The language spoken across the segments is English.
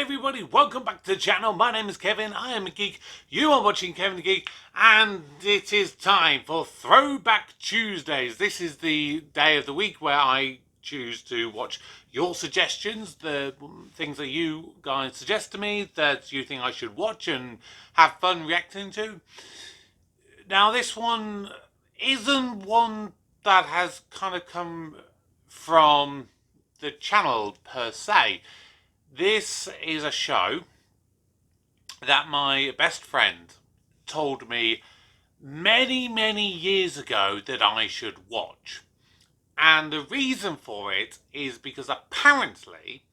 everybody, welcome back to the channel. My name is Kevin, I am a geek, you are watching Kevin the Geek, and it is time for Throwback Tuesdays. This is the day of the week where I choose to watch your suggestions, the things that you guys suggest to me that you think I should watch and have fun reacting to. Now this one isn't one that has kind of come from the channel per se. This is a show that my best friend told me many years ago that I should watch. And the reason for it is because apparently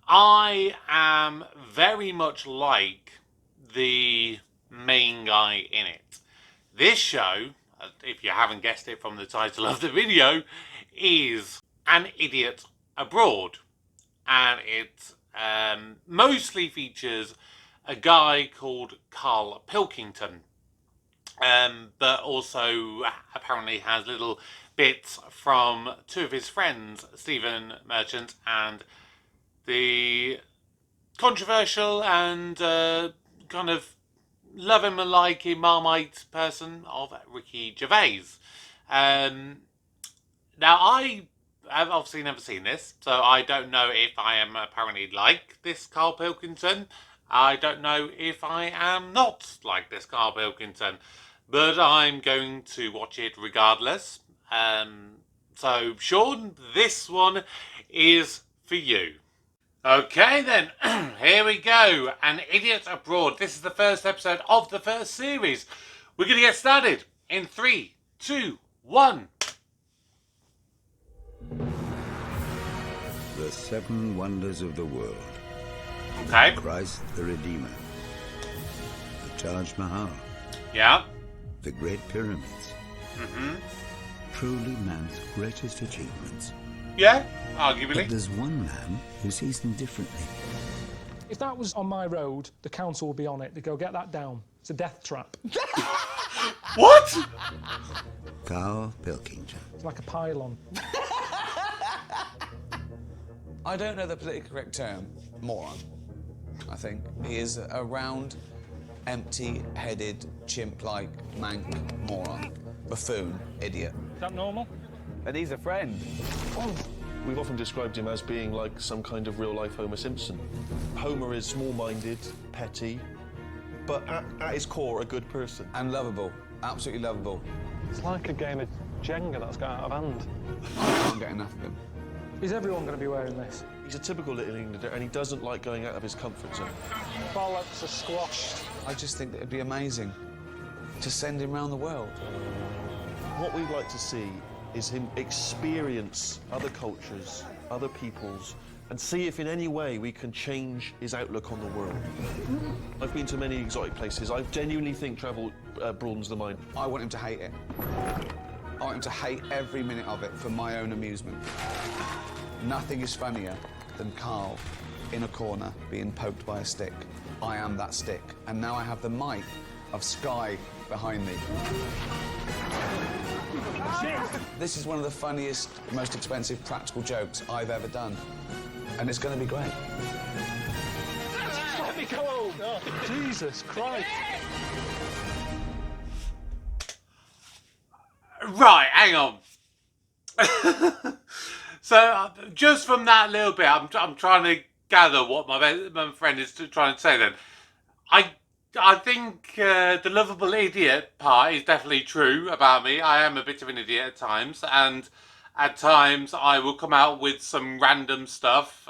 I am very much like the main guy in it. This show, if you haven't guessed it from the title of the video, is An Idiot Abroad. And it mostly features a guy called Carl Pilkington, but also apparently has little bits from two of his friends, Stephen Merchant and the controversial and kind of love him and like him Marmite person of Ricky Gervais. Now I've obviously never seen this, so I don't know if I am apparently like this Carl Pilkington. I don't know if I am not like this Carl Pilkington, but I'm going to watch it regardless. So, Sean, this one is for you. Okay then, here we go. An Idiot Abroad. This is the first episode of the first series. We're going to get started in 3, 2, 1. The Seven Wonders of the World. Okay. Christ the Redeemer. The Taj Mahal. Yeah. The Great Pyramids. Truly man's greatest achievements. Yeah, But arguably. there's one man who sees them differently. If that was on my road, the council would be on it. They'd go, get that down. It's a death trap. What? Carl Pilkington. It's like a pylon. I don't know the politically correct term. Moron, I think. He is a round, empty-headed, chimp-like, mank moron. Buffoon, idiot. Is that normal? And he's a friend. We've often described him as being like some kind of real-life Homer Simpson. Homer is small-minded, petty, but at his core, a good person. And lovable. Absolutely lovable. It's like a game of Jenga that's got out of hand. I can't get enough of him. Is everyone going to be wearing this? He's a typical little Englander, and he doesn't like going out of his comfort zone. Bollocks are squashed. I just think that it'd be amazing to send him around the world. What we'd like to see is him experience other cultures, other peoples, and see if in any way we can change his outlook on the world. I've been to many exotic places. I genuinely think travel broadens the mind. I want him to hate it. I want him to hate every minute of it for my own amusement. Nothing is funnier than Carl in a corner being poked by a stick. I am that stick, and now I have the might of Sky behind me. This is one of the funniest, most expensive practical jokes I've ever done, and it's going to be great. Let me go home. Oh, Jesus Christ. Right, hang on. So, just from that little bit, I'm trying to gather what my friend is trying to say then. I think the lovable idiot part is definitely true about me. I am a bit of an idiot at times, and at times I will come out with some random stuff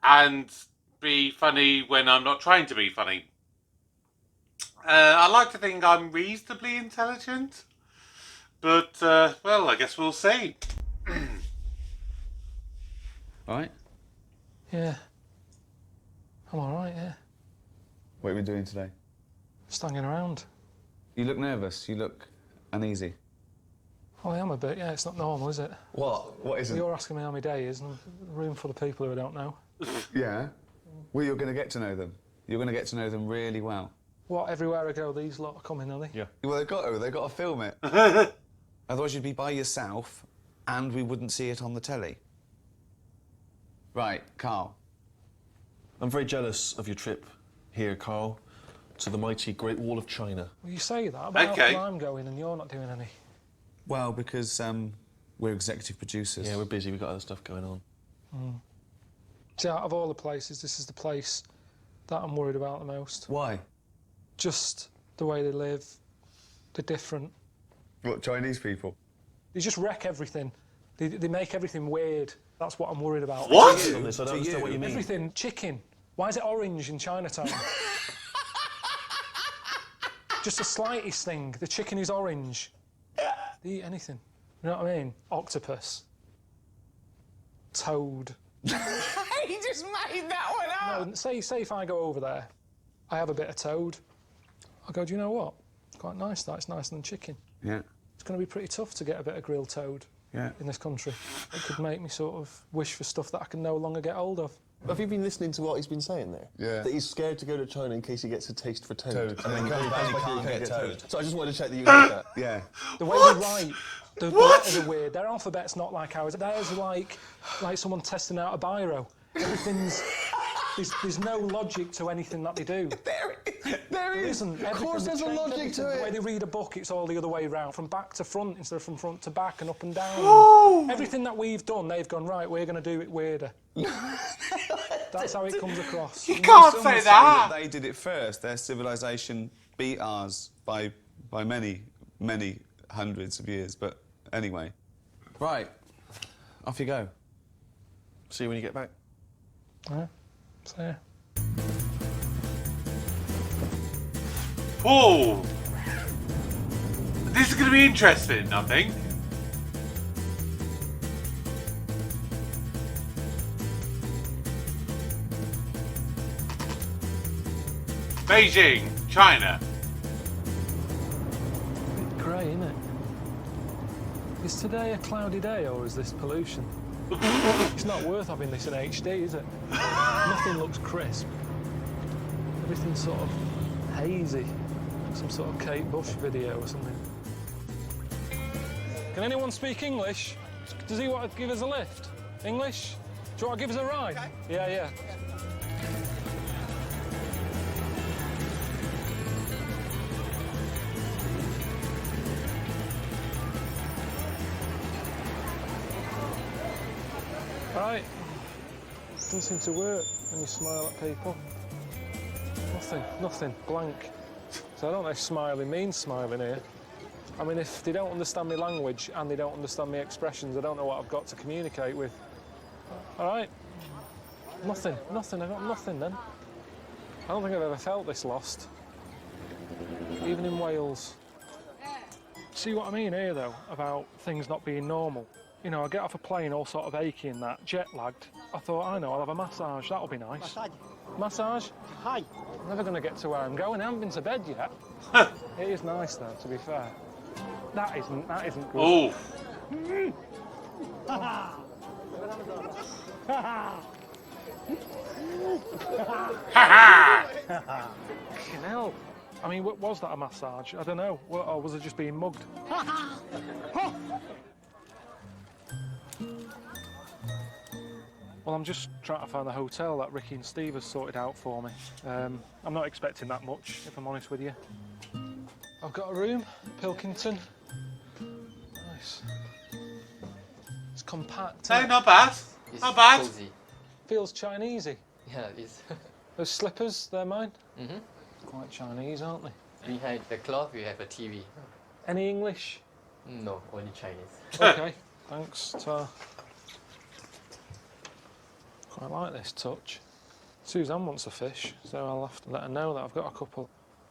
and be funny when I'm not trying to be funny. I like to think I'm reasonably intelligent, but, well, I guess we'll see. All right? Yeah. I'm all right, yeah. What are we doing today? Just hanging around. You look nervous. You look uneasy. Oh, I am a bit, yeah. It's not normal, is it? What? What is it? You're asking me how my day is, and a room full of people who I don't know. Yeah? Well, you're going to get to know them. You're going to get to know them really well. What, everywhere I go, these lot are coming, are they? Yeah. Well, they've got to film it. Otherwise you'd be by yourself and we wouldn't see it on the telly. Right, Carl. I'm very jealous of your trip here, Carl, to the mighty Great Wall of China. Well, you say that, but Okay. how come I'm going and you're not doing any? Well, because we're executive producers. Yeah, we're busy. We've got other stuff going on. See, out of all the places, this is the place that I'm worried about the most. Why? Just the way they live, they're different. What, Chinese people? They just wreck everything. They make everything weird. That's what I'm worried about. What? On this, I don't understand what you mean. Everything. Chicken. Why is it orange in Chinatown? Just the slightest thing. The chicken is orange. They eat anything. You know what I mean? Octopus. Toad. He just made that one up! No, say if I go over there, I have a bit of toad. I go, do you know what? It's quite nice that. It's nicer than chicken. Yeah, It's going to be pretty tough to get a bit of grilled toad yeah. in this country. It could make me sort of wish for stuff that I can no longer get hold of. Have you been listening to what he's been saying there? Yeah. That he's scared to go to China in case he gets a taste for toad. And then comes back and he can't get toad. So I just wanted to check that you heard that. Yeah. The way they write, the letters are weird. Their alphabet's not like ours. Theirs are like someone testing out a biro. Everything's... There's no logic to anything that they do. There is. Isn't. Of course there's a logic to The way it. they read a book, it's all the other way around, from back to front instead of from front to back and up and down. Everything that we've done, they've gone, right, we're going to do it weirder. That's how it comes across. You can't Some say would that. They did it first. Their civilization beat ours by many, many hundreds of years. But anyway. Right. Off you go. See you when you get back. Yeah. So, yeah. Whoa! This is going to be interesting, I think. Beijing, China. Bit grey, isn't it? Is today a cloudy day or is this pollution? It's not worth having this in HD, is it? Nothing looks crisp. Everything's sort of hazy. Some sort of Kate Bush video or something. Can anyone speak English? Does he want to give us a lift? English? Do you want to give us a ride? Okay. Yeah. Right. Doesn't seem to work when you smile at people. Nothing, blank. So I don't know if smiling means smiling here. I mean, if they don't understand my language and they don't understand my expressions, I don't know what I've got to communicate with. All right. Nothing, I got nothing then. I don't think I've ever felt this lost. Even in Wales. See what I mean here, though, about things not being normal? You know, I get off a plane all sort of achy and that, jet-lagged. I thought, I know, I'll have a massage, that'll be nice. Massage. Massage? Hi. I'm never going to get to where I'm going, I haven't been to bed yet. It is nice, though, to be fair. That isn't good. Oh. Fucking hell. I mean, was that a massage? I don't know. Or was it just being mugged? Well, I'm just trying to find the hotel that Ricky and Steve have sorted out for me. I'm not expecting that much, if I'm honest with you. I've got a room, Pilkington. Nice. It's compact. No, isn't it? not bad. It's Not bad. cozy. Feels Chinesey. Yeah, it's Those slippers, they're mine. mm-hmm. Quite Chinese, aren't they? Behind the cloth, you have a TV. Any English? No, only Chinese. Okay, thanks. Quite like this touch. Suzanne wants a fish, so I'll have to let her know that I've got a couple.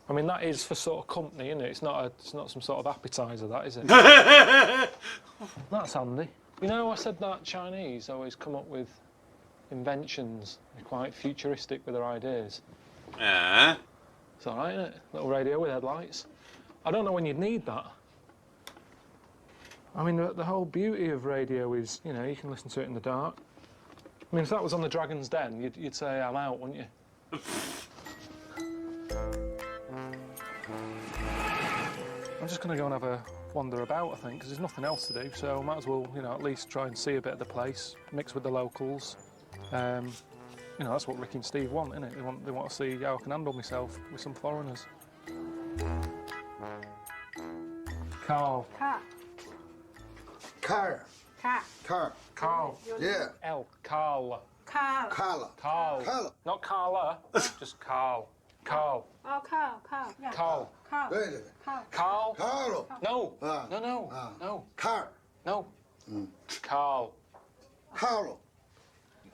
I mean, that is for sort of company, isn't it? It's not some sort of appetiser, that, is it? That's handy. You know, I said that Chinese always come up with inventions. They're quite futuristic with their ideas. Yeah. It's all right, isn't it? Little radio with headlights. I don't know when you'd need that. I mean, the whole beauty of radio is, you know, you can listen to it in the dark. I mean, if that was on the Dragon's Den, you'd say, I'm out, wouldn't you? I'm just going to go and have a wander about, I think, because there's nothing else to do, so I might as well, you know, at least try and see a bit of the place, mix with the locals. You know, that's what Ricky and Steve want, isn't it? They want to see how I can handle myself with some foreigners. Carl. Car. Car. Car. Car. Carl. Yeah. L. Carl. Car. Carla. Carl. Carla. Not Carla. Just Carl. Carl. Oh, car. Car. Yeah. Carl. Car. 对对对 Car. Carl. Carlo. No. Ah. No. Ah. No. Car. No. Carl. Carlo.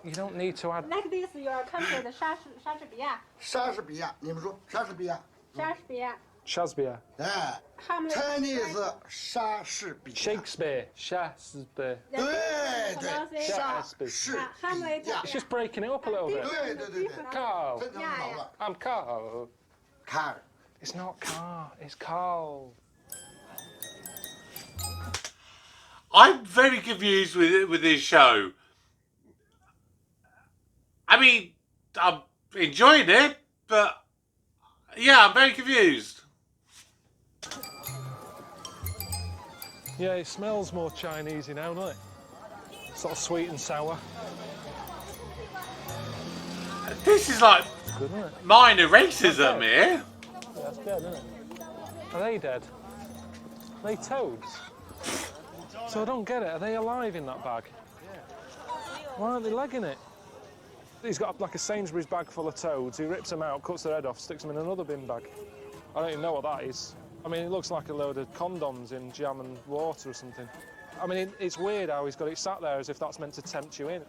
You don't need to add. Like this, your country, the 莎士比亚。莎士比亚，你们说莎士比亚？莎士比亚。 Shakespeare. 哎 Hamlet. ，Chinese 莎士比亚。 Shakespeare. Shakespeare. 对对，莎 Shakespeare. 士比亚 It's。just breaking it up a little bit. 对对对对， Carl. 非常好了。 I'm Carl. Car. It's not Car. It's Carl. I'm very confused with this show. I mean, I'm enjoying it, but yeah, I'm very confused. Yeah, it smells more Chinese now, doesn't it? Sort of sweet and sour. This is like Good, isn't it? minor racism here. Yeah, that's dead, isn't it? Are they dead? Are they toads? So I don't get it. Are they alive in that bag? Why aren't they legging it? He's got like a Sainsbury's bag full of toads. He rips them out, cuts their head off, sticks them in another bin bag. I don't even know what that is. I mean, it looks like a load of condoms in jam and water or something. I mean, it's weird how he's got it sat there as if that's meant to tempt you in.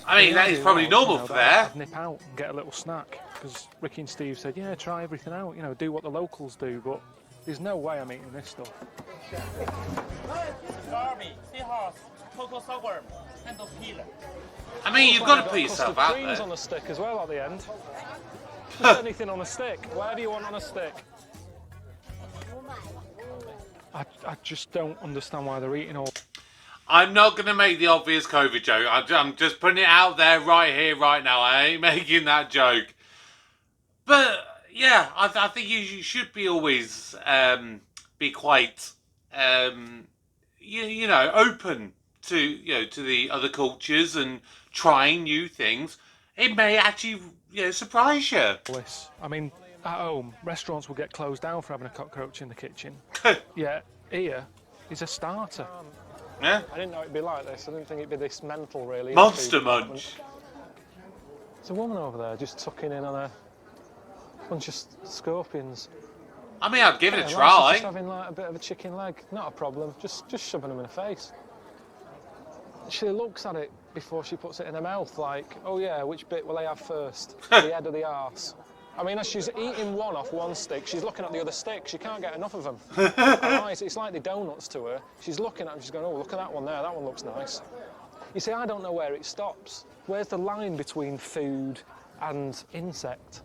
I mean, that is probably normal for there. I'd nip out and get a little snack because Ricky and Steve said, yeah, try everything out, you know, do what the locals do, but there's no way I'm eating this stuff. I mean, you've got to put Custard yourself out creams there. on a stick as well at the end. Just anything on a stick. Whatever you want on a stick. I just don't understand why they're eating all. I'm not going to make the obvious COVID joke. I'm just putting it out there right here, right now. I ain't making that joke. But yeah, I think you should be always be quite you know, open to to the other cultures and trying new things. It may actually surprise you. Bliss. I mean, at home, restaurants will get closed down for having a cockroach in the kitchen. Yeah, here is a starter. Yeah. I didn't know it'd be like this. I didn't think it'd be this mental, really. Monster Munch. There's a woman over there just tucking in on a bunch of scorpions. I mean, I'd give it a She's try. just having like a bit of a chicken leg. Not a problem. Just shoving them in the face. She looks at it before she puts it in her mouth, like, oh yeah, which bit will I have first? The head or the arse? I mean, as she's eating one off one stick, she's looking at the other stick. She can't get enough of them. It's like the donuts to her. She's looking at them, she's going, oh, look at that one there. That one looks nice. You see, I don't know where it stops. Where's the line between food and insect?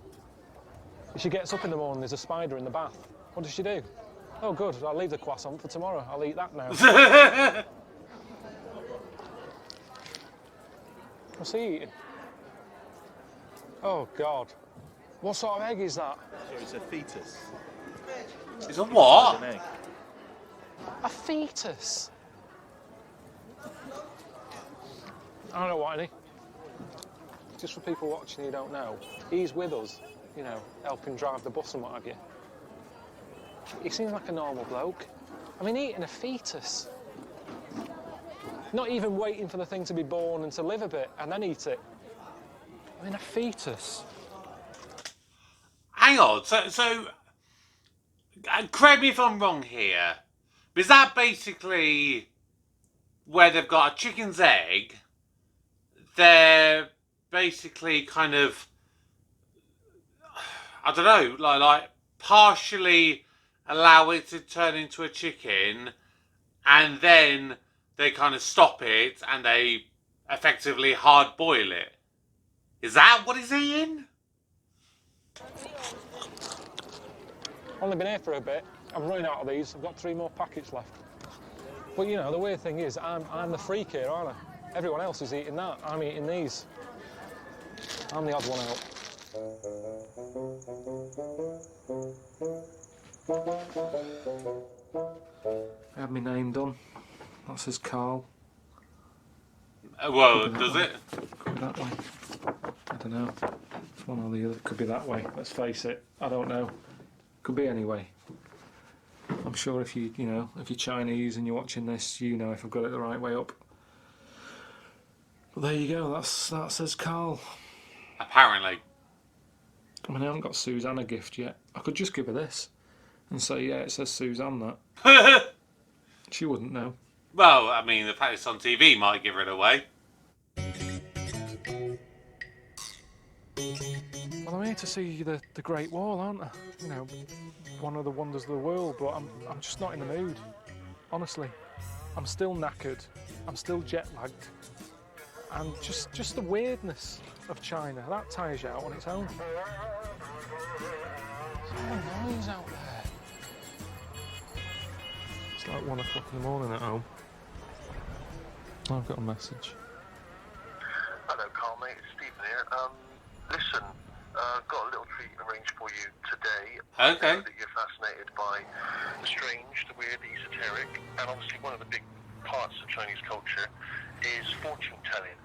If she gets up in the morning, there's a spider in the bath. What does she do? Oh, good, I'll leave the croissant for tomorrow. I'll eat that now. What's he eating? Oh, God. What sort of egg is that? It's a fetus. It's a what? An egg. A fetus? I don't know what, any. Just for people watching who don't know, he's with us, you know, helping drive the bus and what have you. He seems like a normal bloke. I mean, eating a fetus. Not even waiting for the thing to be born and to live a bit and then eat it. I mean, a fetus. Hang on. So correct me if I'm wrong here. Is that basically where they've got a chicken's egg? They're basically kind of, I don't know, like partially allow it to turn into a chicken, and then they kind of stop it and they effectively hard boil it. Is that what he's eating? Only been here for a bit. I'm running out of these. I've got 3 more packets left. But you know, the weird thing is, I'm the freak here, aren't I? Everyone else is eating that. I'm eating these. I'm the odd one out. I have my name done. That says Carl. Well, Could be that does way. it? Could be that way. I don't know. It's one or the other. Could be that way. Let's face it. I don't know. Could be any way. I'm sure if you know, if you're Chinese and you're watching this, you know if I've got it the right way up. But there you go. That says Carl. Apparently. I mean, I haven't got Suzanne a gift yet. I could just give her this and say, yeah, it says Suzanne that. She wouldn't know. Well, I mean, the fact it's on TV might give it away. Well, I'm here to see the Great Wall, aren't I? You know, one of the wonders of the world, but I'm just not in the mood. Honestly. I'm still knackered. I'm still jet-lagged. And just the weirdness of China, that tires you out on its own. There's no noise out there. It's like 1 o'clock in the morning at home. I've got a message. Hello, Carl, mate. It's Stephen here. Listen, got a little treat arranged for you today. Okay. I know that you're fascinated by the strange, the weird, the esoteric, and obviously one of the big parts of Chinese culture is fortune telling.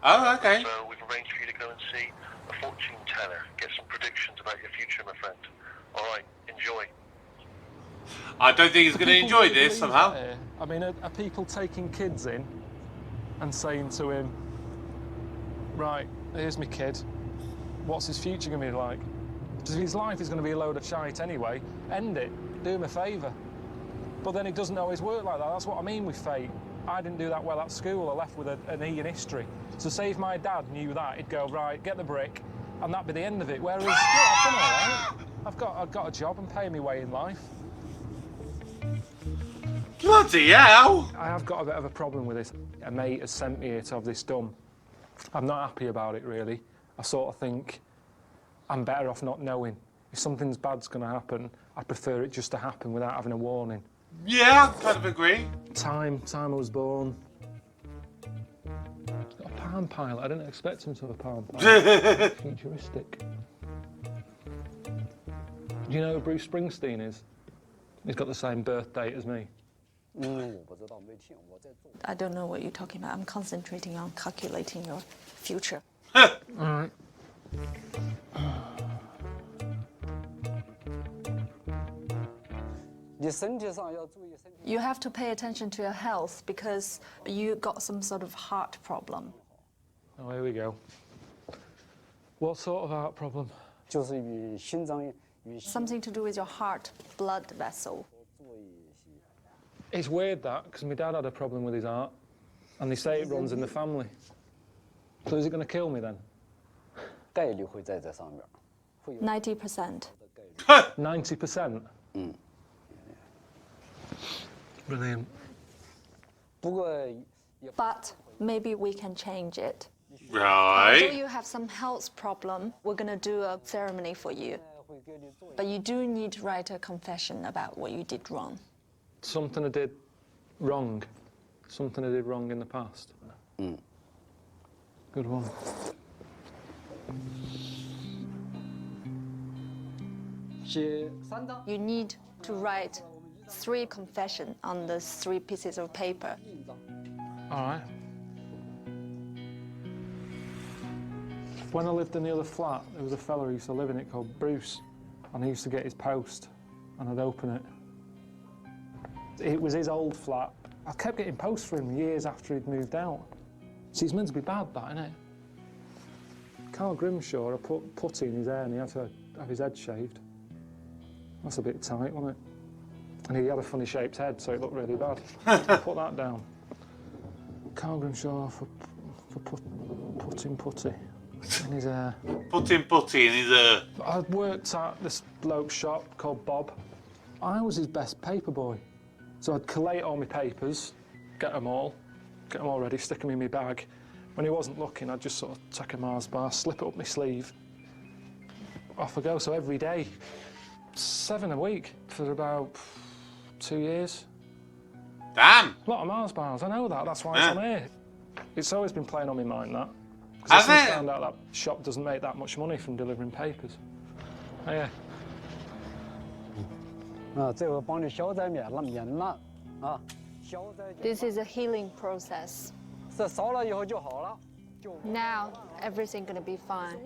Oh, okay. So we've arranged for you to go and see a fortune teller, get some predictions about your future, my friend. All right, enjoy. I don't think he's going to People enjoy really this believe somehow. that here? I mean, are people taking kids in and saying to him, right, here's my kid, what's his future going to be like? Because if his life is going to be a load of shite anyway, end it, do him a favour. But then it doesn't always work like that. That's what I mean with fate. I didn't do that well at school. I left with an E in history. So say if my dad knew that, he'd go, right, get the brick, and that'd be the end of it. Whereas, yeah, I've done all right. I've got a job and paying me way in life. Bloody hell! I have got a bit of a problem with this. A mate has sent me here to have this done. I'm not happy about it, really. I sort of think I'm better off not knowing. If something's bad's going to happen, I prefer it just to happen without having a warning. Yeah, kind of agree. Time I was born. He's got a Palm Pilot. I didn't expect him to have a Palm Pilot. Futuristic. Do you know who Bruce Springsteen is? He's got the same birth date as me. I don't know what you're talking about. I'm concentrating on calculating your future. All right. You have to pay attention to your health because you got some sort of heart problem. Oh, here we go. What sort of heart problem? Something to do with your heart blood vessel. It's weird that, because my dad had a problem with his heart, and they say it runs in the family. So is it going to kill me then? 90%. 90%? Brilliant. But maybe we can change it. Although Right. you have some health problem, we're going to do a ceremony for you. But you do need to write a confession about what you did wrong. Something I did wrong. Something I did wrong in the past. Good one. You need to write 3 confessions on the 3 pieces of paper. All right. When I lived in the other flat, there was a fella who used to live in it called Bruce, and he used to get his post, and I'd open it. It was his old flat. I kept getting posts for him years after he'd moved out. See, it's meant to be bad, that, isn't it? Carl Grimshaw, I put putty in his hair and he had to have his head shaved. That's a bit tight, wasn't it? And he had a funny shaped head, so it looked really bad. Put that down. Carl Grimshaw for putting putty in his hair. Putting putty in his I worked at this bloke's shop called Bob. I was his best paper boy. So I'd collate all my papers, get them all ready, stick them in my bag. When he wasn't looking, I'd just sort of take a Mars bar, slip it up my sleeve, off I go. So every day, 7 a week for about 2 years. Damn. A lot of Mars bars, I know that, that's why it's on here. It's always been playing on my mind, that. Has Because I it? found out that shop doesn't make that much money from delivering papers. Oh, yeah. This is a healing process Now everything gonna be fine.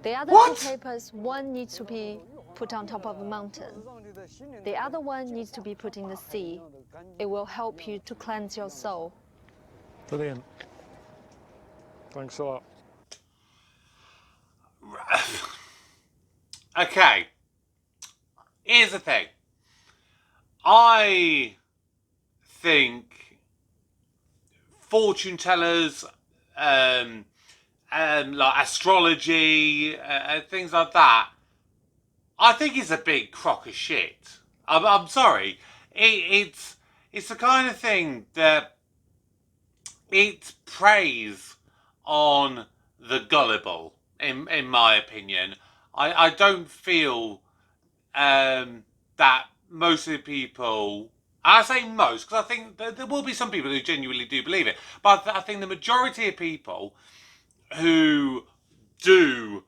The other What? 2 papers, one needs to be put on top of a mountain. The other one needs to be put in the sea. It will help you to cleanse your soul. Brilliant. Thanks a lot. Okay. Here's the thing. I think fortune tellers, like astrology, things like that, I think it's a big crock of shit. I'm sorry. It's the kind of thing that it preys on the gullible, in my opinion. I don't feel that most of the people, I say most because I think there will be some people who genuinely do believe it, but I think the majority of people who do,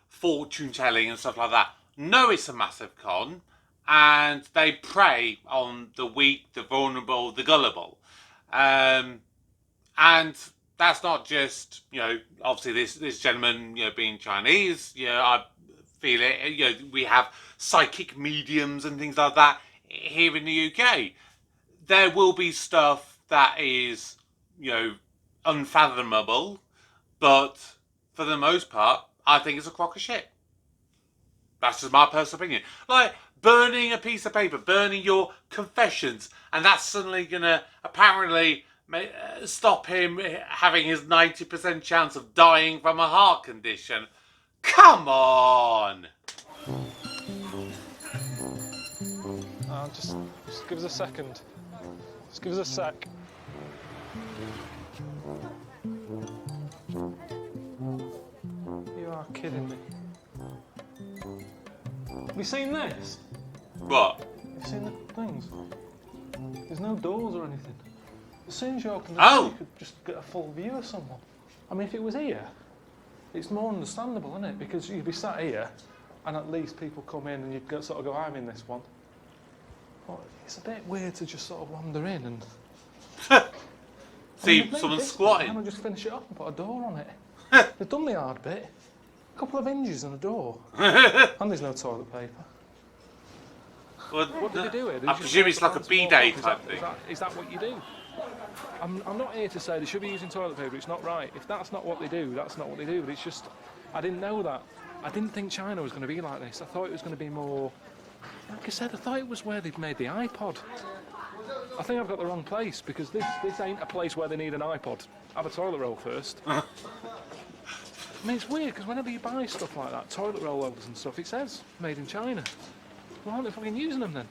fortune telling and stuff like that know it's a massive con, and they prey on the weak, the vulnerable, the gullible. And that's not just, obviously this gentleman, being Chinese. I feel it. We have psychic mediums and things like that here in the UK. There will be stuff that is, unfathomable, but for the most part, I think it's a crock of shit. That's just my personal opinion. Like burning a piece of paper, burning your confessions, and that's suddenly gonna apparently stop him having his 90% chance of dying from a heart condition. Come on! Just give us a second. Just give us a sec. You are kidding me. Have you seen this? What? Have you seen the things? There's no doors or anything. As soon as you open the Oh! door, you could just get a full view of someone. I mean, if it was here, it's more understandable, isn't it? Because you'd be sat here, and at least people come in and you'd sort of go, I'm in this one. But it's a bit weird to just sort of wander in and... See someone squatting. Why not just finish it off and put a door on it? They've done the hard bit. A couple of hinges and a door. And there's no toilet paper. Well, What did they do here? I presume it's like a B-day type thing. Is that what you do? I'm not here to say they should be using toilet paper. It's not right. If that's not what they do, that's not what they do. But it's just, I didn't know that. I didn't think China was going to be like this. I thought it was going to be more... Like I said, I thought it was where they'd made the iPod. I think I've got the wrong place, because this ain't a place where they need an iPod. Have a toilet roll first. I mean, it's weird, because whenever you buy stuff like that, toilet roll holders and stuff, it says made in China. Why aren't they fucking using them then?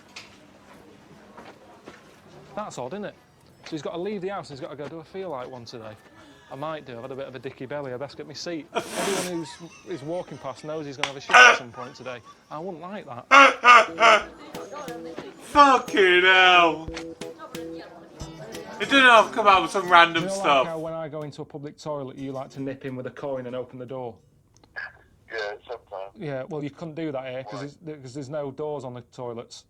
That's odd, isn't it? So he's got to leave the house and he's got to go do a feel like one today. I might do. I've had a bit of a dicky belly. I best get my seat. Everyone who's walking past knows he's going to have a shit at some point today. I wouldn't like that. Fucking hell! It didn't have to come out with some random You know, stuff. like how when I go into a public toilet, you like to nip in with a coin and open the door? Yeah, sometimes. Yeah, well, you couldn't do that here because there's no doors on the toilets.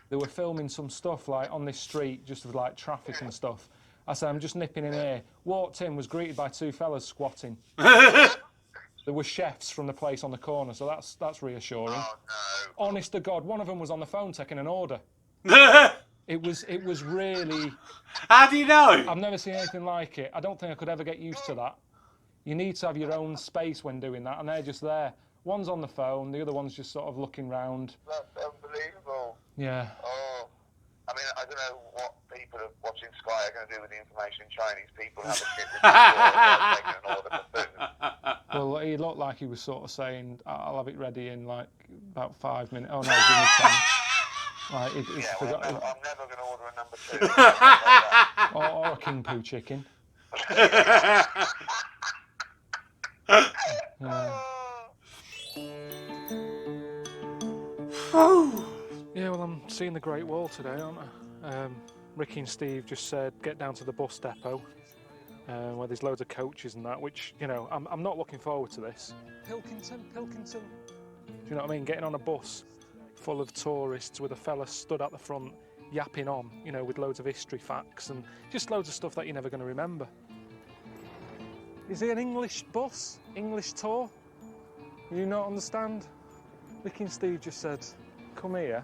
They were filming some stuff like on this street, just with like traffic and stuff. I said, I'm just nipping in here. Walked in, was greeted by 2 fellas squatting. There were chefs from the place on the corner, so that's reassuring. Oh, no. Honest to God, one of them was on the phone taking an order. It was really... How do you know? I've never seen anything like it. I don't think I could ever get used to that. You need to have your own space when doing that, and they're just there. One's on the phone, the other one's just sort of looking round. That's unbelievable. Yeah. Oh. I mean, I don't know what people watching Sky are going to do with the information Chinese people have a shit with taking an order for food. Well, he looked like he was sort of saying, I'll have it ready in like about 5 minutes. Oh no, give me 10. Like, I'm never going to order a number 2. or a king poo chicken. Yeah, well, I'm seeing the Great Wall today, aren't I? Ricky and Steve just said get down to the bus depot where there's loads of coaches and that, which, you know, I'm not looking forward to this. Pilkington. Do you know what I mean? Getting on a bus full of tourists with a fella stood at the front yapping on, you know, with loads of history facts and just loads of stuff that you're never going to remember. Is it an English bus? English tour? Do you not understand? Vicky and Steve just said, come here.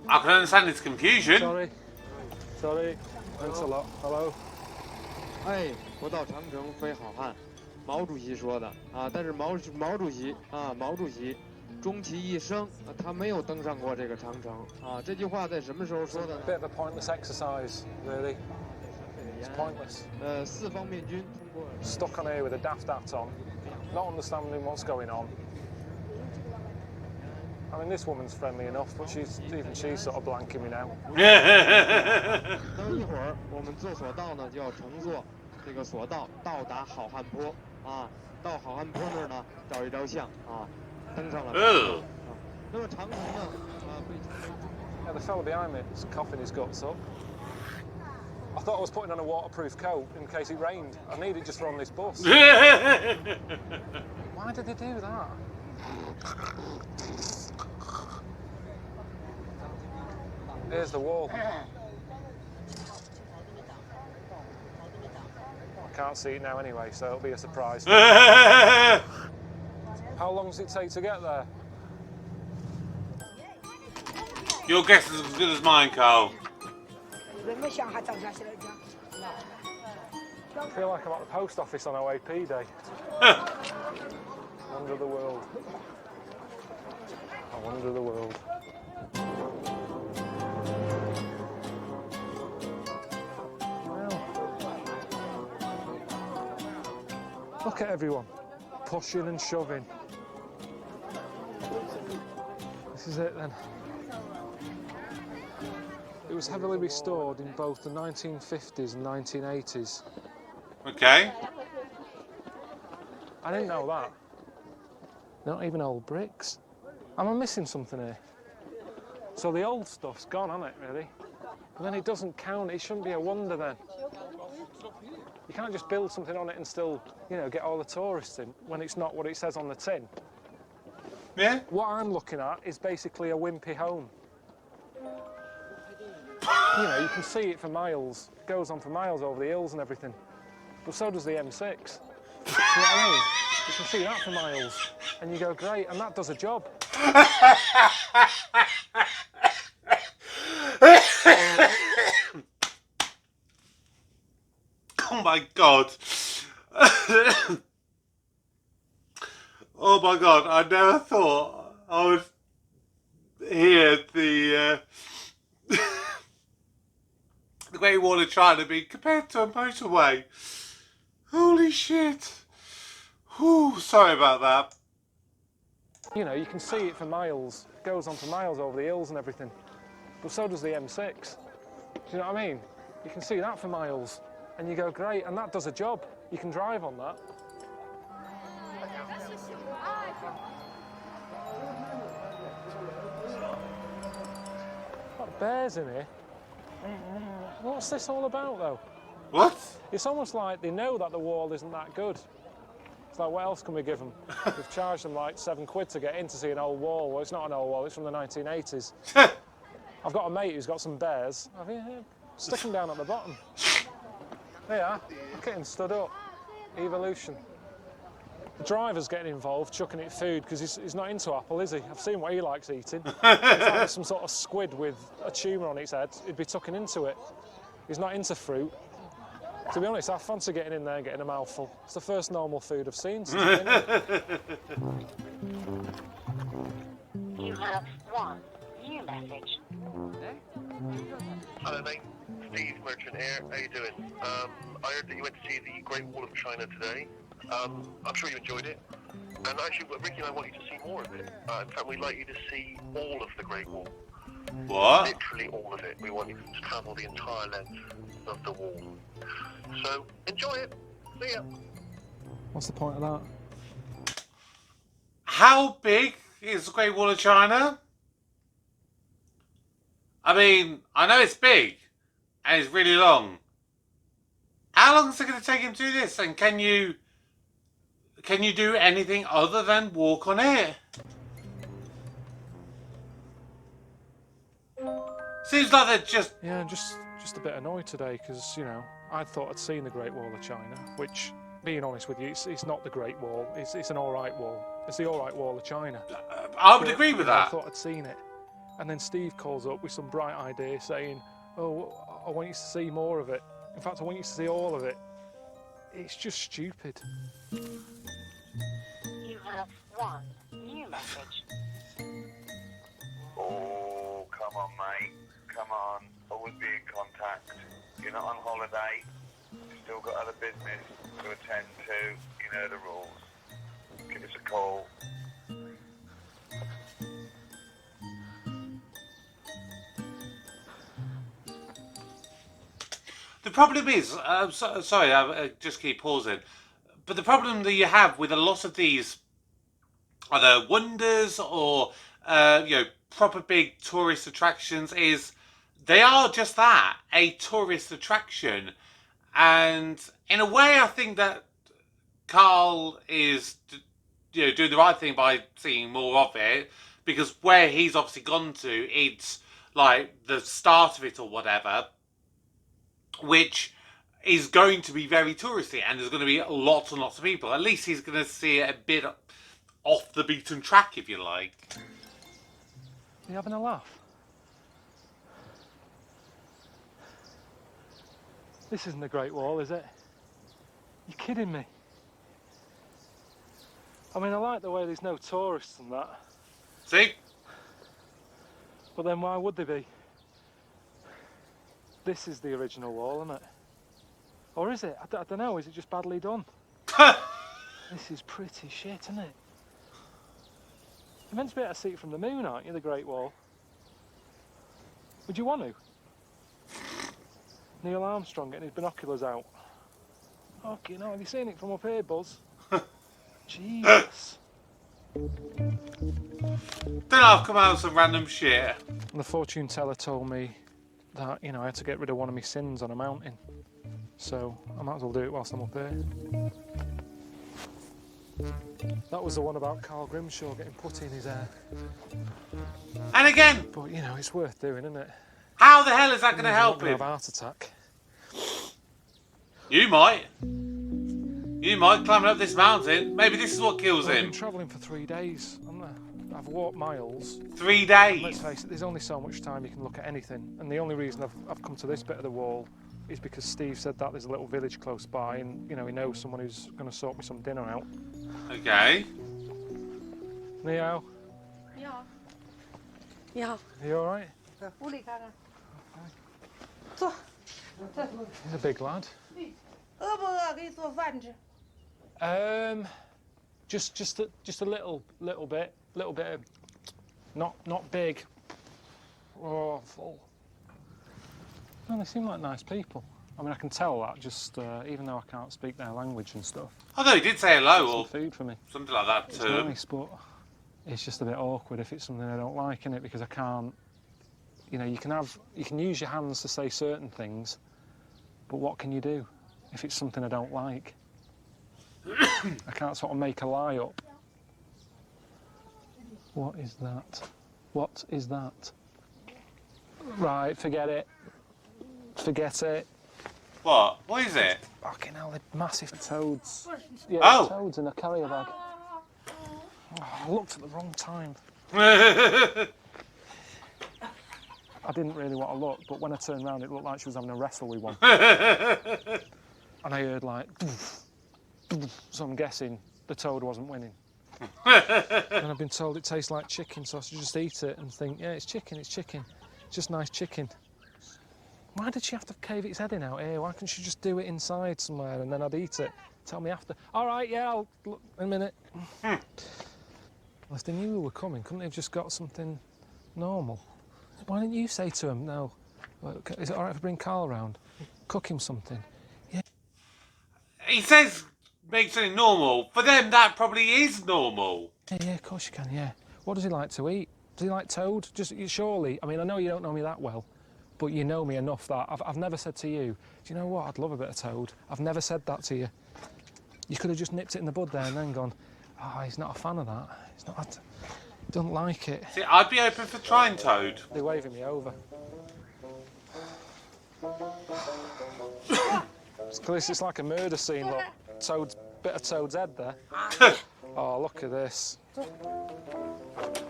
I can understand his confusion. Sorry. Sorry. Thanks a lot. Hello. 哎，不到长城非好汉，毛主席说的啊。但是毛主席终其一生他没有登上过这个长城啊。这句话在什么时候说的呢 ？Bit of a pointless exercise, really. It's pointless. 四方面军通过 Stuck on here with a daft hat on, not understanding what's going on. I mean, this woman's friendly enough, but she's sort of blanking me now. 等一会儿我们坐索道呢，就要乘坐这个索道到达好汉坡啊。到好汉坡那儿呢，照一照相啊，登上了长城。那么长城呢，Yeah, the fellow behind me is coughing his guts up. I thought I was putting on a waterproof coat in case it rained. I need it just for on this bus. Why did they do that? Here's the wall. I can't see it now anyway, so it'll be a surprise. How long does it take to get there? Your guess is as good as mine, Carl. I feel like I'm at the post office on OAP day. Wonder the world. I wonder the world. Look at everyone, pushing and shoving. This is it then. It was heavily restored in both the 1950s and 1980s. Okay. I didn't know that. Not even old bricks. Am I missing something here? So the old stuff's gone, hasn't it, really? But then it doesn't count. It shouldn't be a wonder then. You can't just build something on it and still, you know, get all the tourists in when it's not what it says on the tin. Yeah? What I'm looking at is basically a wimpy home. You know, you can see it for miles. It goes on for miles over the hills and everything. But so does the M6. You know what I mean? You can see that for miles. And you go, great, and that does a job. Oh my God. Oh my God, I never thought I would hear the the Great Wall of China be compared to a motorway. Holy shit. Whew, sorry about that. You know, you can see it for miles. It goes on for miles over the hills and everything. But so does the M6. Do you know what I mean? You can see that for miles. And you go, great, and that does a job. You can drive on that. Got bears in here. What's this all about, though? What? It's almost like they know that the wall isn't that good. It's like, what else can we give them? We've charged them like £7 to get in to see an old wall. Well, it's not an old wall, it's from the 1980s. I've got a mate who's got some bears. Stick them down at the bottom. There you are. Look at him stood up. Evolution. The driver's getting involved, chucking it food, because he's not into apple, is he? I've seen what he likes eating. It's like some sort of squid with a tumour on its head. He'd be tucking into it. He's not into fruit. To be honest, I fancy getting in there and getting a mouthful. It's the first normal food I've seen since I've been here. You have one new message. Hello, mate. Steve, Merchant Air. How you doing? I heard that you went to see the Great Wall of China today. I'm sure you enjoyed it. And actually, Ricky and I want you to see more of it. In fact, we'd like you to see all of the Great Wall. What? Literally all of it. We want you to travel the entire length of the wall. So, enjoy it. See ya. What's the point of that? How big is the Great Wall of China? I mean, I know it's big and it's really long. How long is it going to take him to do this? And can you do anything other than walk on it? Seems like they're just... Yeah, I'm just a bit annoyed today because, you know, I thought I'd seen the Great Wall of China, which, being honest with you, it's not the Great Wall. It's an alright wall. It's the alright Wall of China. I would agree with I that. thought I'd seen it. And then Steve calls up with some bright idea saying, oh, I want you to see more of it. In fact, I want you to see all of it. It's just stupid. You have one new message. Oh, come on, mate. Come on. Always be in contact. You're not on holiday. You've still got other business to attend to. You know the rules. Give us a call. The problem is, sorry, I just keep pausing, but the problem that you have with a lot of these either wonders or you know, proper big tourist attractions is they are just that, a tourist attraction. And in a way, I think that Carl is, you know, doing the right thing by seeing more of it, because where he's obviously gone to, it's like the start of it or whatever, which is going to be very touristy, and there's going to be lots and lots of people. At least he's going to see it a bit off the beaten track, if you like. Are you having a laugh? This isn't the Great Wall, is it? You're kidding me. I mean, I like the way there's no tourists and that. See? But then why would they be? This is the original wall, isn't it? Or is it? I don't know, is it just badly done? This is pretty shit, isn't it? You're meant to be able to see it from the moon, aren't you, the Great Wall? Would you want to? Neil Armstrong getting his binoculars out. Okay, no, have you seen it from up here, Buzz? Jesus. Then I've come out with some random shit. The fortune teller told me that, you know, I had to get rid of one of my sins on a mountain. So I might as well do it whilst I'm up here. That was the one about Carl Grimshaw getting putty in his hair. And again... But, you know, it's worth doing, isn't it? How the hell is that going to help him? Have a heart attack. You might. You might, climbing up this mountain. Maybe this is what kills I've him. been travelling for 3 days, haven't I? I've walked miles. 3 days? Let's face it, there's only so much time you can look at anything. And the only reason I've come to this bit of the wall is because Steve said that there's a little village close by and, you know, he knows someone who's going to sort me some dinner out. Okay. Neo, 你好，你好， are you alright? 屋里看看。坐，坐。 He's a big lad. 饿不饿？给你做饭吃。Just a little bit of, not big. Oh, full. No, they seem like nice people. I mean, I can tell that just even though I can't speak their language and stuff. Although he did say hello or food for me. Something like that It's too. nice, but it's just a bit awkward if it's something I don't like, innit? Because I can't. You know, you can use your hands to say certain things, but what can you do if it's something I don't like? I can't sort of make a lie up. What is that? What is that? Right, forget it. Forget it. What? What is it? Fucking hell, they're massive toads. Yeah, Oh. toads in a carrier bag. Oh, I looked at the wrong time. I didn't really want to look, but when I turned around, it looked like she was having a wrestle with one. And I heard like, so I'm guessing the toad wasn't winning. And I've been told it tastes like chicken, so I should just eat it and think, yeah, it's chicken, it's chicken. It's just nice chicken. Why did she have to cave its head in out here? Why couldn't she just do it inside somewhere and then I'd eat it? Tell me after. All right, yeah, I'll look in a minute. Well, if they knew we were coming, couldn't they have just got something normal? Why didn't you say to him, no, is it all right if I bring Carl round? Cook him something. Yeah. He says make something normal. For them, that probably is normal. Yeah, of course you can, yeah. What does he like to eat? Does he like toad? Just surely, I mean, I know you don't know me that well, but you know me enough that I've never said to you, do you know what, I'd love a bit of toad. I've never said that to you. You could have just nipped it in the bud there and then gone, oh, he's not a fan of that. He's not, don't like it. See, I'd be open for trying toad. They're waving me over. It's like a murder scene, look. Bit of Toad's head there. Oh, look at this.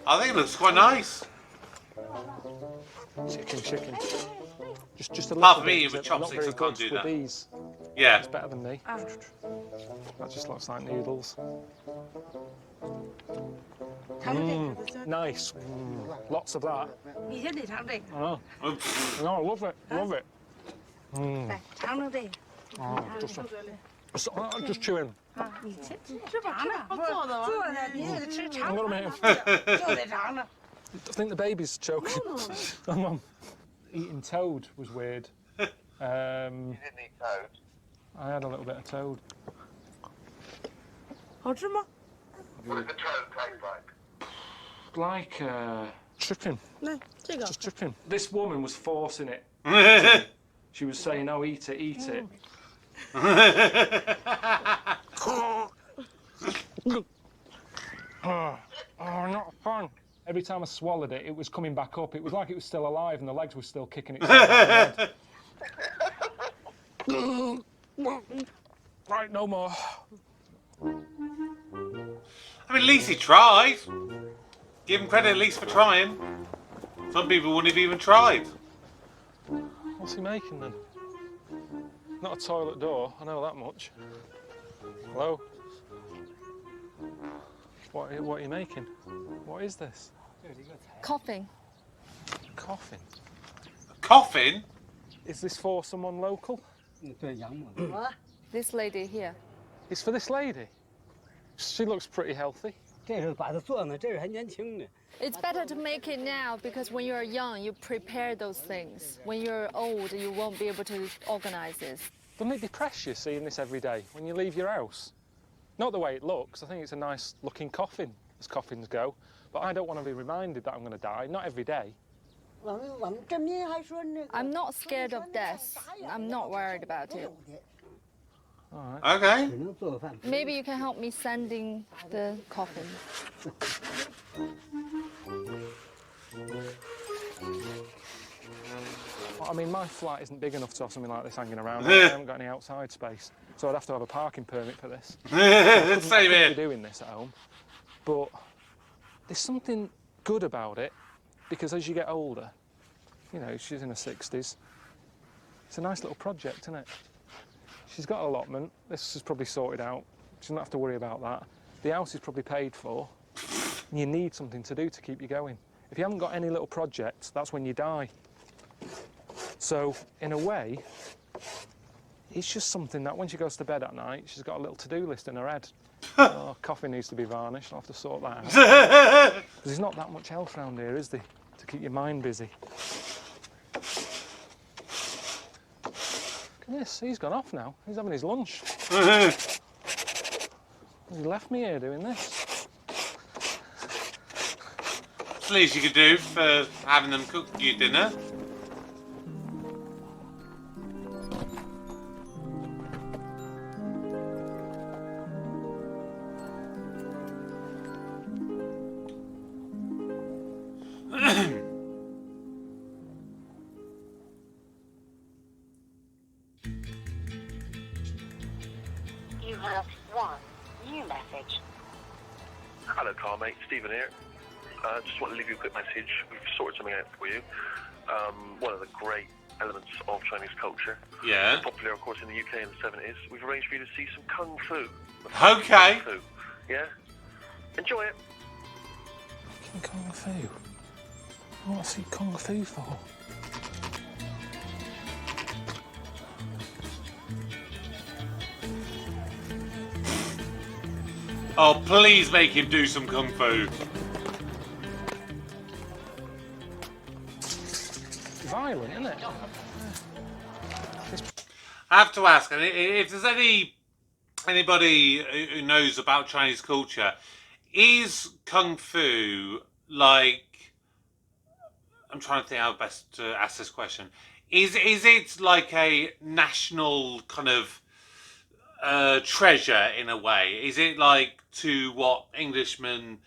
I think it looks quite nice. Chicken. Just a little Apart from bit. eating with I'm not chopsticks, very I can't good do with that. these. Yeah. It's better than me. That just looks like noodles. Nice. Lots of that. I know. No, I love it. Love it. Just chewing. I'm gonna make I think the baby's choking. Mum, eating toad was weird. You didn't eat toad. I had a little bit of toad. What does the toad taste like? Like chicken. Just chicken. This woman was forcing it. She was saying, "Oh, eat it, eat it." Oh, not fun. Every time I swallowed it, it was coming back up. It was like it was still alive and the legs were still kicking itself. Right, no more. I mean, at least he tried. Give him credit at least for trying. Some people wouldn't have even tried. What's he making then? Not a toilet door, I know that much. Hello? What are you making? What is this? Coffin. Coffin? Coffin? Is this for someone local? This lady here. It's for this lady? She looks pretty healthy. It's better to make it now because when you're young, you prepare those things. When you're old, you won't be able to organize this. Doesn't it depress you seeing this every day when you leave your house? Not the way it looks. I think it's a nice looking coffin, as coffins go. But I don't want to be reminded that I'm going to die, not every day. I'm not scared of death. I'm not worried about it. All right. Okay. Maybe you can help me sanding the coffin. I mean, my flat isn't big enough to have something like this hanging around. I haven't got any outside space, so I'd have to have a parking permit for this. I Same couldn't here. be doing this at home, but there's something good about it because as you get older, you know, she's in her 60s. It's a nice little project, isn't it? She's got an allotment. This is probably sorted out. She doesn't have to worry about that. The house is probably paid for. And you need something to do to keep you going. If you haven't got any little projects, that's when you die. So, in a way, it's just something that when she goes to bed at night, she's got a little to-do list in her head. Oh, coffee needs to be varnished. I'll have to sort that out. Because there's not that much else around here, is there, to keep your mind busy? Look at this. He's gone off now. He's having his lunch. He left me here doing this. It's the least you could do for having them cook you dinner. You have one new message. Hello, car mate. Stephen here. Just want to leave you a quick message. We've sorted something out for you. One of the great elements of Chinese culture. Yeah. Popular, of course, in the UK in the 70s. We've arranged for you to see some kung fu. Okay. Kung fu. Yeah? Enjoy it. Kung fu? What's he kung fu for? Oh, please make him do some kung fu. Violent, isn't it? I have to ask, and if there's anybody who knows about Chinese culture, is kung fu like? I'm trying to think how best to ask this question. Is it like a national kind of treasure in a way? Is it like to what Englishmen,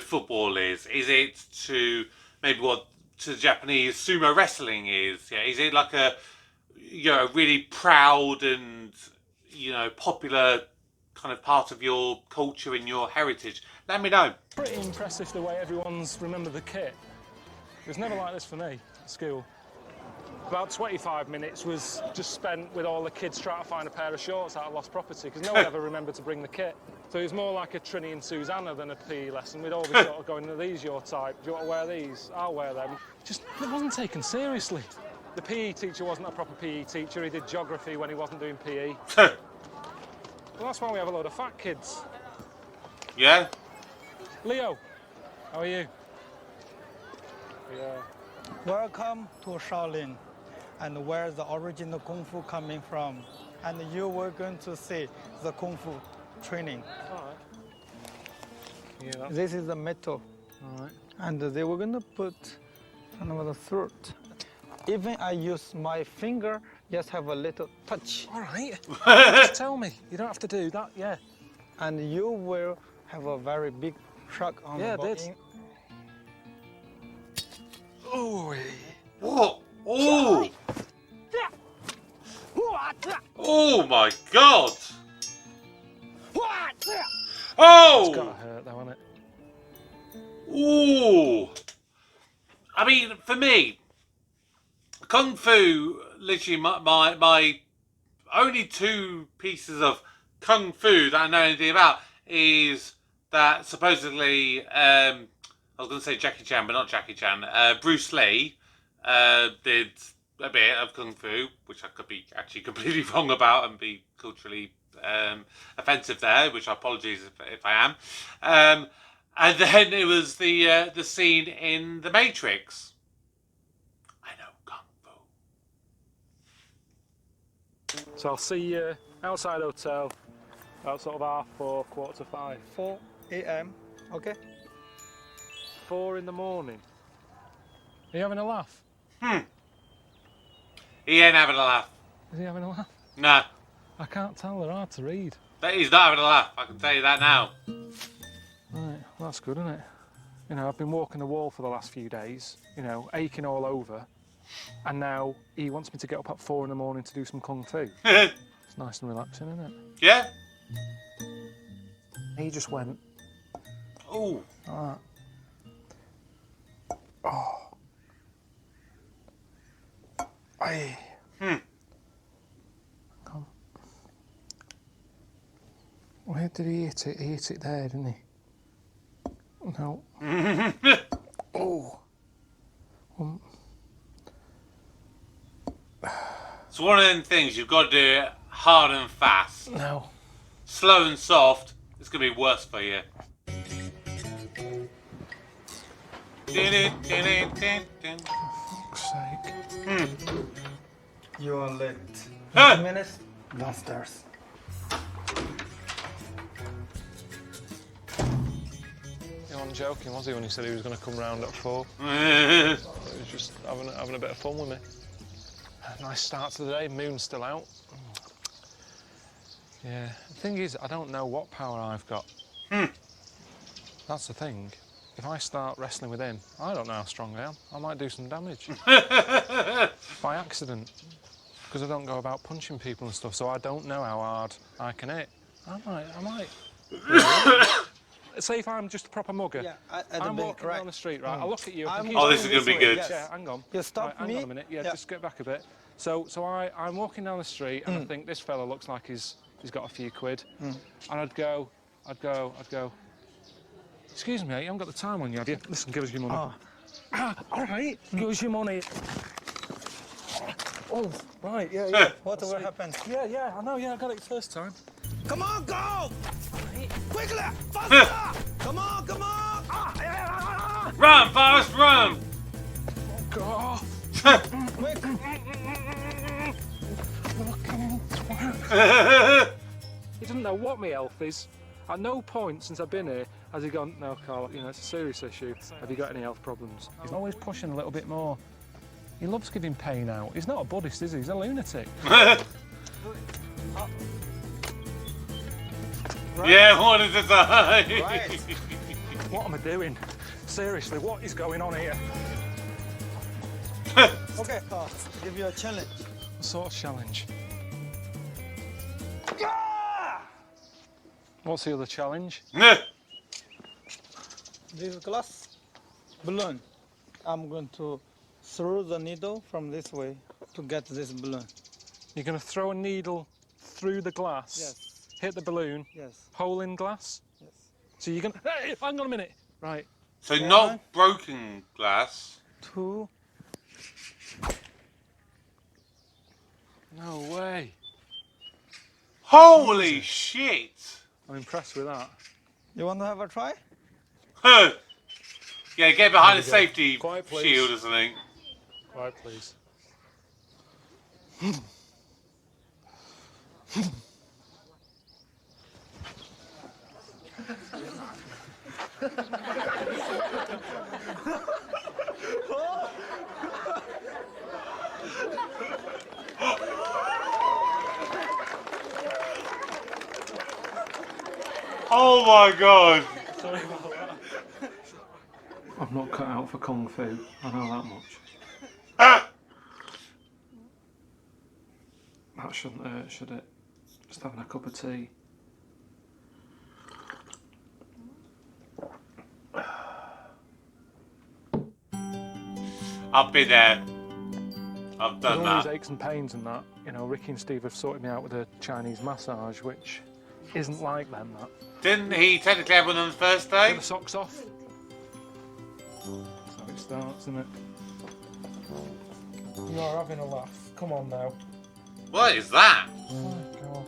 football is? Is it to maybe what to the Japanese sumo wrestling is? Yeah. Is it like a a really proud and popular kind of part of your culture and your heritage? Let me know. Pretty impressive the way everyone's remembered the kit. It was never like this for me at school. About 25 minutes was just spent with all the kids trying to find a pair of shorts out of lost property because no one ever remembered to bring the kit. So it was more like a Trini and Susanna than a PE lesson. We'd all be sort of going, are these your type? Do you want to wear these? I'll wear them. Just, it wasn't taken seriously. The PE teacher wasn't a proper PE teacher. He did geography when he wasn't doing PE. Well, that's why we have a load of fat kids. Yeah? Leo, how are you? Yeah. Welcome to Shaolin, and where the original Kung Fu coming from. And you were going to see the Kung Fu training. All right. Yeah, this is the metal. All right. And they were going to put under the throat. Even I use my finger, just have a little touch. All right. Just tell me. You don't have to do that, yeah. And you will have a very big shock on the body. Yeah, I did. Oh, what? Oh! Oh my God! Oh! It's gotta hurt though, hasn't it? Ooh! I mean, for me, Kung Fu, literally my only two pieces of Kung Fu that I know anything about is that supposedly, I was going to say Jackie Chan, but not Jackie Chan, Bruce Lee did a bit of Kung Fu, which I could be actually completely wrong about and be culturally offensive there, which I apologise if I am. And then it was the scene in The Matrix. I know Kung Fu. So I'll see you outside hotel about sort of 4:30, 4:45. 4 a.m. Okay. 4 in the morning. Are you having a laugh? He ain't having a laugh. Is he having a laugh? Nah. I can't tell. They're hard to read. But he's not having a laugh. I can tell you that now. Right, well, that's good, isn't it? You know, I've been walking the wall for the last few days, you know, aching all over. And now he wants me to get up at 4 in the morning to do some Kung Fu. It's nice and relaxing, isn't it? Yeah? He just went. Ooh. Like that. Oh. Aye. Come. Where did he hit it? He hit it there, didn't he? No. Oh. It's one of them things, you've got to do it hard and fast. No. Slow and soft, it's going to be worse for you. Fuck's sake. You are late. 20 minutes downstairs. He wasn't joking, was he, when he said he was going to come round at 4? He was just having a bit of fun with me. A nice start to the day, moon's still out. Yeah, the thing is, I don't know what power I've got. That's the thing. If I start wrestling with him, I don't know how strong I am. I might do some damage. By accident. Because I don't go about punching people and stuff, so I don't know how hard I can hit. I might. Say if I'm just a proper mugger. Yeah, I'm walking down the street, right? I look at you. Oh, this is going to be good. Yeah, hang on. You stop hang me. on a minute. Yeah, just get back a bit. So I'm walking down the street and I think this fella looks like he's got a few quid. And I'd go. Excuse me, you haven't got the time on you, have you? Listen, give us your money. Oh. All right, give us your money. Oh, right, yeah. Whatever happened? Yeah, I know, I got it first time. Come on, go! Quickly! Faster! Come on! Run, Forrest, run! God. Quick! He doesn't know what my health is. At no point since I've been here has he gone, no, Carl, you know, it's a serious issue. Have you got any health problems? He's always pushing a little bit more. He loves giving pain out. He's not a Buddhist, is he? He's a lunatic. Right. Yeah, one at a time. Right. What am I doing? Seriously, what is going on here? Okay, I'll give you a challenge. sort of challenge? What's the other challenge? This glass balloon, I'm going to throw the needle from this way to get this balloon. You're going to throw a needle through the glass, Yes. hit the balloon, Yes. hole in glass? Yes. So you're going to... Hey, hang on a minute. Right. So not broken glass. 2. No way. Holy shit! I'm impressed with that. You want to have a try? Yeah, get behind the There we go. safety Quiet, please. shield or something. Quiet, please. Oh my god! Sorry about that. I'm not cut out for kung fu, I know that much. That shouldn't hurt, should it? Just having a cup of tea. I've been there. I've done With all that. these aches and pains and that, you know, Ricky and Steve have sorted me out with a Chinese massage, which isn't like them, that. Didn't he technically have one on the first day? Get the socks off. That's how it starts, isn't it? You are having a laugh. Come on now. What is that? Oh God.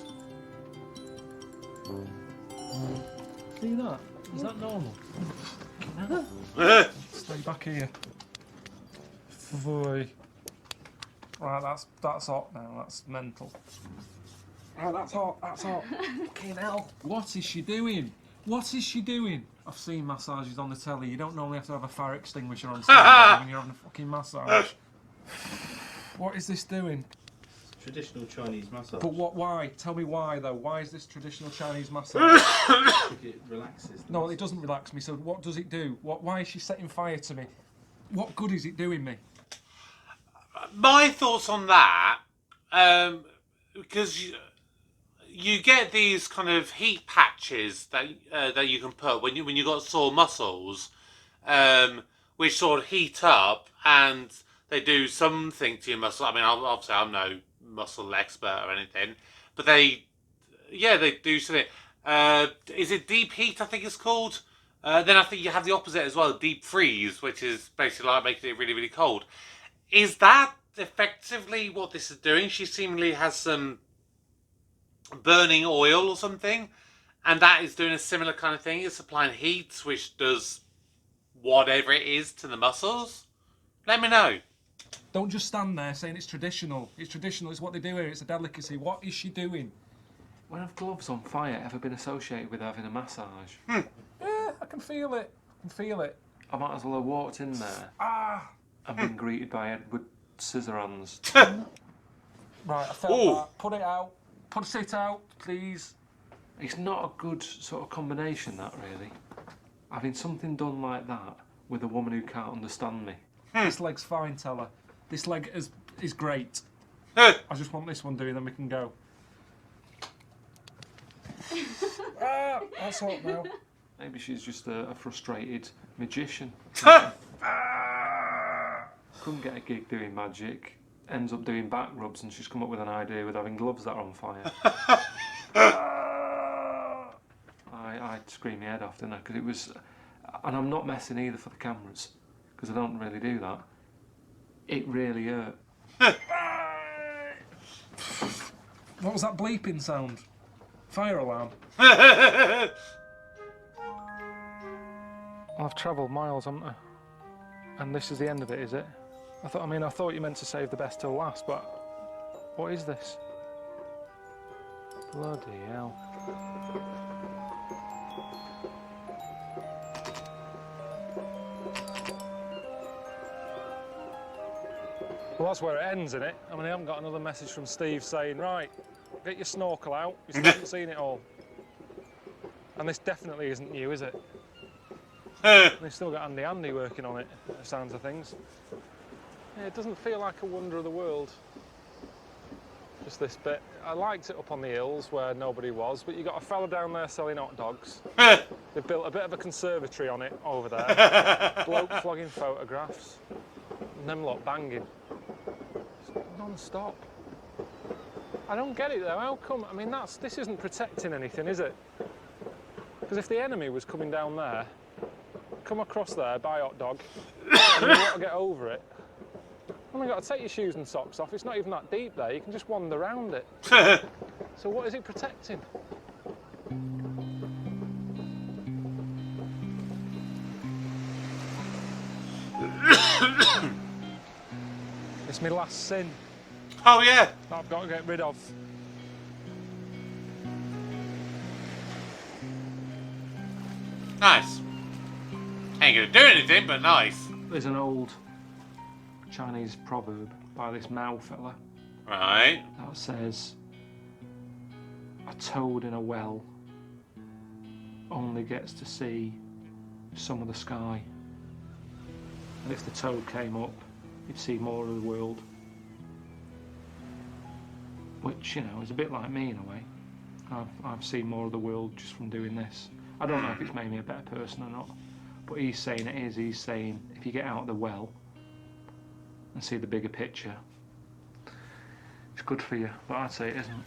See that? Is that normal? Stay back here. Boy. Right, that's hot now. That's mental. Right, that's hot. That's hot. Fucking hell. What is she doing? What is she doing? I've seen massages on the telly. You don't normally have to have a fire extinguisher on standby when you're having a fucking massage. What is this doing? Traditional Chinese massage. But what? Why? Tell me why though. Why is this traditional Chinese massage? It relaxes. No, it doesn't relax me. So what does it do? Why is she setting fire to me? What good is it doing me? My thoughts on that, because you get these kind of heat patches that you can put when you got sore muscles, which sort of heat up and they do something to your muscle. I mean, obviously I'm no muscle expert or anything, but they do something. Is it deep heat? I think it's called. Then I think you have the opposite as well, deep freeze, which is basically like making it really, really cold. Is that effectively what this is doing? She seemingly has some burning oil or something, and that is doing a similar kind of thing. It's applying heat, which does whatever it is to the muscles. Let me know. Don't just stand there saying it's traditional. It's traditional. It's what they do here. It's a delicacy. What is she doing? When have gloves on fire ever been associated with having a massage? Yeah, I can feel it. I can feel it. I might as well have walked in there and been greeted by Edward Scissorhands. Right, I felt that. Put it out. Put it out, please. It's not a good sort of combination, that, really. Having something done like that with a woman who can't understand me. This leg's fine, tell her. This leg is great. I just want this one doing, then we can go. That's hot now. Maybe she's just a frustrated magician. Couldn't get a gig doing magic, ends up doing back rubs, and she's come up with an idea with having gloves that are on fire. I'd scream my head off, didn't I? Because it was... And I'm not messing either for the cameras, because I don't really do that. It really hurt. What was that bleeping sound? Fire alarm. I've travelled miles, haven't I? And this is the end of it, is it? I thought you meant to save the best till last, but what is this? Bloody hell. Well, that's where it ends, isn't it? I mean, I haven't got another message from Steve saying, right, get your snorkel out, you still haven't seen it all. And this definitely isn't new, is it? They've still got Andy working on it, by the sounds of things. Yeah, it doesn't feel like a wonder of the world. Just this bit. I liked it up on the hills where nobody was, but you got a fella down there selling hot dogs. They've built a bit of a conservatory on it over there. Bloke flogging photographs. And them lot banging. It's non-stop. I don't get it though. How come? I mean, this isn't protecting anything, is it? Because if the enemy was coming down there, come across there, buy a hot dog, and you want to get over it, only got to take your shoes and socks off. It's not even that deep there. You can just wander around it. So what is it protecting? It's my last sin. Oh yeah. That I've got to get rid of. Nice. Ain't gonna do anything, but nice. There's an old Chinese proverb by this Mao fella. Right. That says, a toad in a well only gets to see some of the sky. And if the toad came up, you'd see more of the world. Which, you know, is a bit like me in a way. I've seen more of the world just from doing this. I don't know if it's made me a better person or not, but he's saying it is. He's saying if you get out of the well and see the bigger picture, it's good for you, but I'd say it isn't.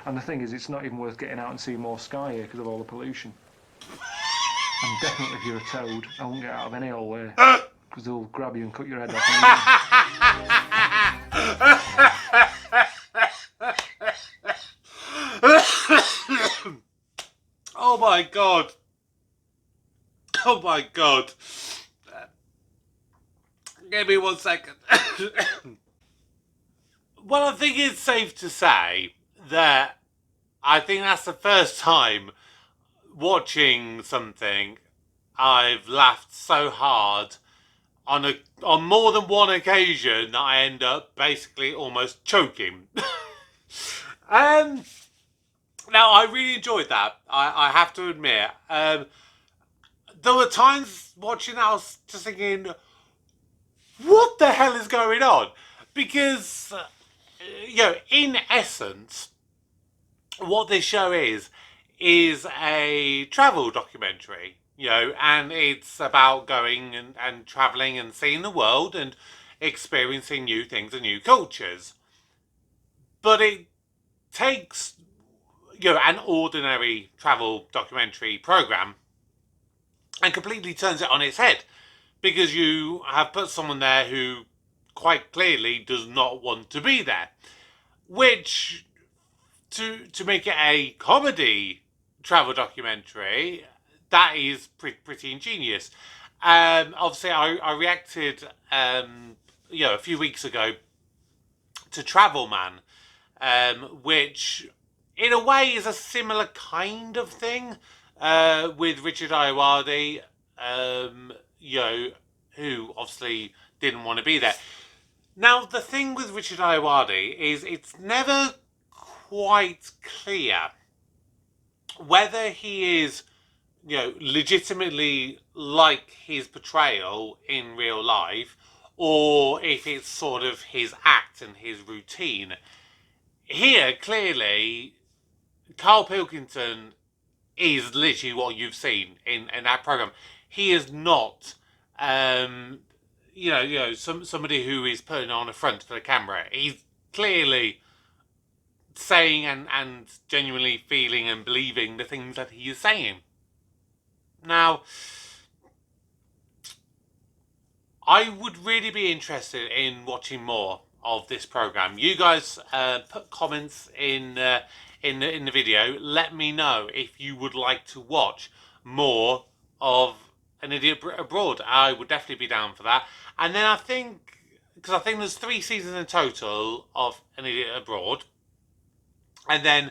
And the thing is, it's not even worth getting out and seeing more sky here because of all the pollution. And definitely if you're a toad, I won't get out of any hole there because they'll grab you and cut your head off. Oh my god. Oh my god. Give me 1 second. Well, I think it's safe to say that I think that's the first time watching something I've laughed so hard on more than one occasion that I end up basically almost choking. Now, I really enjoyed that. I have to admit. There were times watching that I was just thinking, what the hell is going on? Because, you know, in essence, what this show is a travel documentary, you know, and it's about going and travelling and seeing the world and experiencing new things and new cultures. But it takes, you know, an ordinary travel documentary program and completely turns it on its head, because you have put someone there who quite clearly does not want to be there, which to make it a comedy travel documentary, that is pretty ingenious. Obviously I reacted you know, a few weeks ago to Travel Man, which in a way is a similar kind of thing, with Richard Ayoade, you know, who obviously didn't want to be there. Now, the thing with Richard Ayoade is it's never quite clear whether he is, you know, legitimately like his portrayal in real life, or if it's sort of his act and his routine. Here, clearly, Carl Pilkington is literally what you've seen in that program. He is not, you know, somebody who is putting on a front for the camera. He's clearly saying and genuinely feeling and believing the things that he is saying. Now, I would really be interested in watching more of this program. You guys put comments in the video. Let me know if you would like to watch more of An Idiot Abroad. I would definitely be down for that. And then I think, because I think there's 3 seasons in total of An Idiot Abroad, and then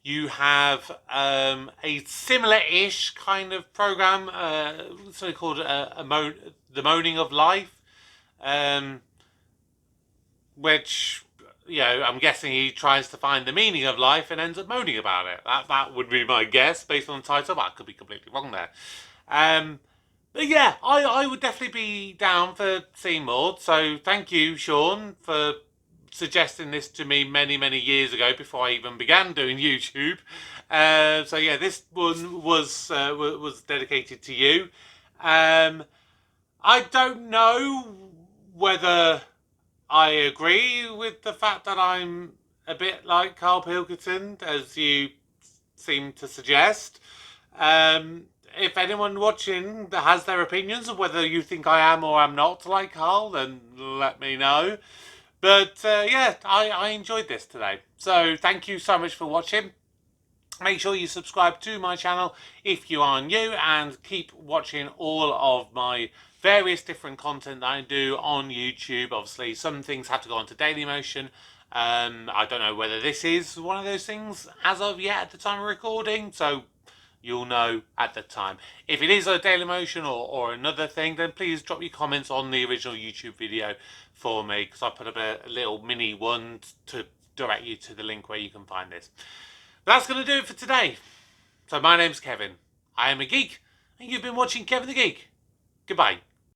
you have a similar-ish kind of program, something called The Moaning of Life, which, you know, I'm guessing he tries to find the meaning of life and ends up moaning about it. That would be my guess based on the title, but I could be completely wrong there. But yeah, I would definitely be down for seeing more. So thank you, Sean, for suggesting this to me many, many years ago before I even began doing YouTube. So yeah, this one was dedicated to you. I don't know whether I agree with the fact that I'm a bit like Carl Pilkington, as you seem to suggest. If anyone watching that has their opinions of whether you think I am or am not like Carl, then let me know. But yeah, I enjoyed this today. So thank you so much for watching. Make sure you subscribe to my channel if you are new, and keep watching all of my various different content that I do on YouTube. Obviously, some things have to go onto Dailymotion. I don't know whether this is one of those things as of yet at the time of recording, so you'll know at the time. If it is a Dailymotion or another thing, then please drop your comments on the original YouTube video for me, because I put up a little mini one to direct you to the link where you can find this. That's going to do it for today. So my name's Kevin. I am a geek, and you've been watching Kevin the Geek. Goodbye.